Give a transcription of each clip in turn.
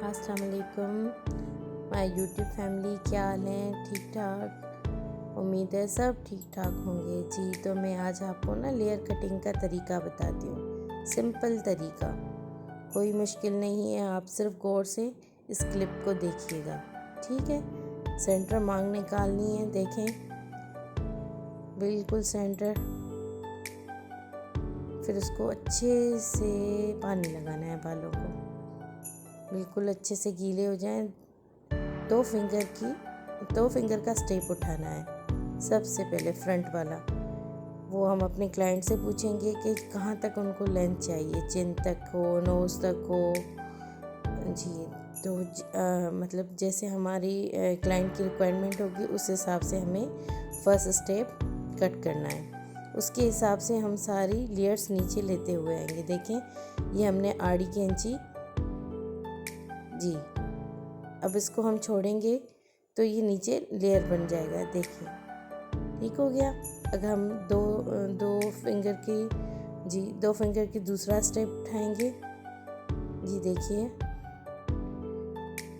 अस्सलाम वालेकुम my YouTube family, क्या हाल है? ठीक ठाक, उम्मीद है सब ठीक ठाक होंगे जी। तो मैं आज आपको ना लेयर कटिंग का तरीका बताती हूँ। सिंपल तरीका, कोई मुश्किल नहीं है। आप सिर्फ गौर से इस क्लिप को देखिएगा, ठीक है। सेंटर मांग निकालनी है, देखें बिल्कुल सेंटर। फिर उसको अच्छे से पानी लगाना है बालों को, बिल्कुल अच्छे से गीले हो जाएं। दो फिंगर का स्टेप उठाना है। सबसे पहले फ्रंट वाला, वो हम अपने क्लाइंट से पूछेंगे कि कहाँ तक उनको लेंथ चाहिए, चिन तक हो, नोज़ तक हो जी। तो मतलब जैसे हमारी क्लाइंट की रिक्वायरमेंट होगी उस हिसाब से हमें फर्स्ट स्टेप कट करना है। उसके हिसाब से हम सारी लेयर्स नीचे लेते हुए आएंगे। देखें ये हमने आड़ी कैंची जी। अब इसको हम छोड़ेंगे तो ये नीचे लेयर बन जाएगा। देखिए ठीक हो गया। अगर हम दो फिंगर की दूसरा स्टेप उठाएंगे जी, देखिए।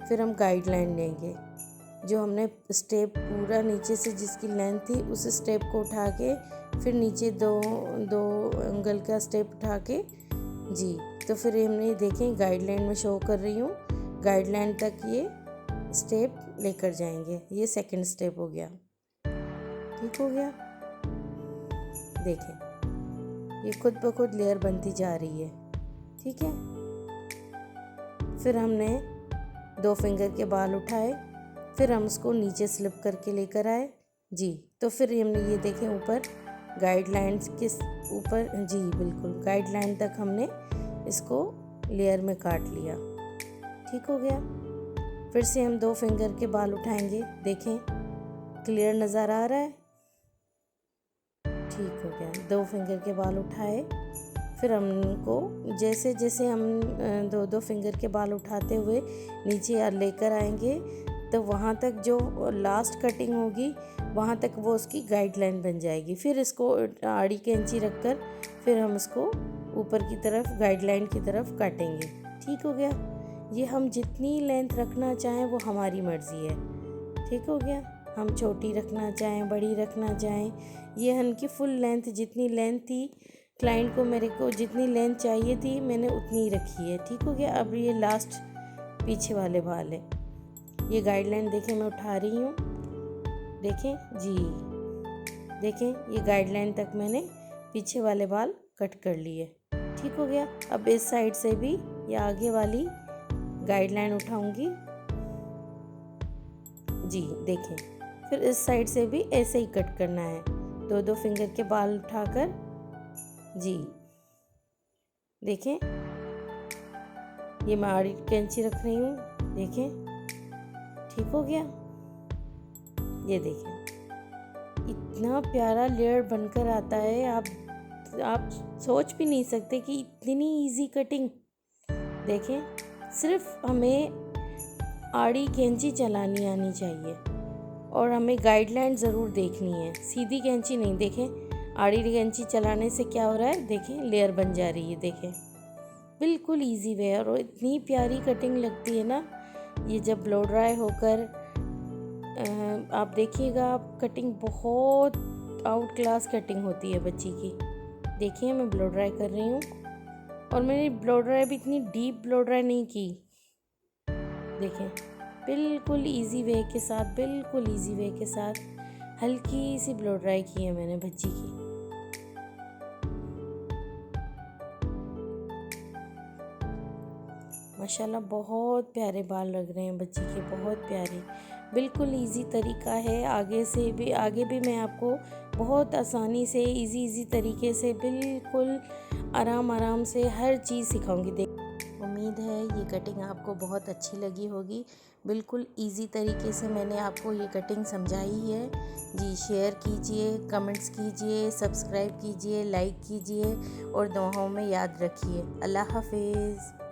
फिर हम गाइडलाइन लेंगे, जो हमने स्टेप पूरा नीचे से जिसकी लेंथ थी उस स्टेप को उठा के फिर नीचे दो एंगल का स्टेप उठा के जी। तो फिर हमने देखें गाइडलाइन में शो कर रही हूँ, गाइडलाइन तक ये स्टेप लेकर जाएंगे। ये सेकंड स्टेप हो गया, ठीक हो गया। देखें ये खुद ब खुद लेयर बनती जा रही है, ठीक है। फिर हमने दो फिंगर के बाल उठाए, फिर हम उसको नीचे स्लिप करके लेकर आए जी। तो फिर हमने ये देखें ऊपर गाइडलाइंस के ऊपर जी, बिल्कुल गाइडलाइन तक हमने इसको लेयर में काट लिया, ठीक हो गया। फिर से हम दो फिंगर के बाल उठाएंगे, देखें क्लियर नज़र आ रहा है, ठीक हो गया। दो फिंगर के बाल उठाए, फिर हमको जैसे जैसे हम दो फिंगर के बाल उठाते हुए नीचे लेकर आएंगे तो वहाँ तक जो लास्ट कटिंग होगी वहाँ तक वो उसकी गाइडलाइन बन जाएगी। फिर इसको आड़ी कैंची रखकर फिर हम इसको ऊपर की तरफ गाइडलाइन की तरफ काटेंगे, ठीक हो गया। ये हम जितनी लेंथ रखना चाहें वो हमारी मर्ज़ी है, ठीक हो गया। हम छोटी रखना चाहें, बड़ी रखना चाहें, ये इनकी फुल लेंथ जितनी लेंथ थी क्लाइंट को, मेरे को जितनी लेंथ चाहिए थी मैंने उतनी ही रखी है, ठीक हो गया। अब ये लास्ट पीछे वाले बाल है, ये गाइडलाइन देखें मैं उठा रही हूँ, देखें जी। देखें ये गाइडलाइन तक मैंने पीछे वाले बाल कट कर लिए, ठीक हो गया। अब इस साइड से भी ये आगे वाली गाइडलाइन उठाऊंगी जी, देखें। फिर इस साइड से भी ऐसे ही कट करना है, दो फिंगर के बाल उठाकर जी। देखें ये मैं आड़ी कैंची रख रही हूँ, देखें ठीक हो गया। ये देखें इतना प्यारा लेयर बनकर आता है, आप सोच भी नहीं सकते कि इतनी इजी कटिंग। देखें सिर्फ हमें आड़ी कैंची चलानी आनी चाहिए और हमें गाइडलाइन ज़रूर देखनी है, सीधी कैंची नहीं। देखें आड़ी कैंची चलाने से क्या हो रहा है, देखें लेयर बन जा रही है, देखें बिल्कुल इजी वे। और इतनी प्यारी कटिंग लगती है ना ये जब ब्लो ड्राई होकर आप देखिएगा, आप कटिंग बहुत आउट क्लास कटिंग होती है बच्ची की। देखिए मैं ब्लो ड्राई कर रही हूँ और मैंने ब्लो ड्राई भी इतनी डीप ब्लो ड्राई नहीं की। देखें बिल्कुल इजी वे के साथ, बिल्कुल इजी वे के साथ हल्की सी ब्लो ड्राई की है मैंने बच्ची की। माशाल्लाह बहुत प्यारे बाल लग रहे हैं बच्ची के, बहुत प्यारे। बिल्कुल इजी तरीका है, आगे भी मैं आपको बहुत आसानी से इजी तरीके से बिल्कुल आराम से हर चीज़ सिखाऊंगी। उम्मीद है ये कटिंग आपको बहुत अच्छी लगी होगी। बिल्कुल इजी तरीके से मैंने आपको ये कटिंग समझाई है जी। शेयर कीजिए, कमेंट्स कीजिए, सब्सक्राइब कीजिए, लाइक कीजिए और दुआओं में याद रखिए। अल्लाह हाफिज़।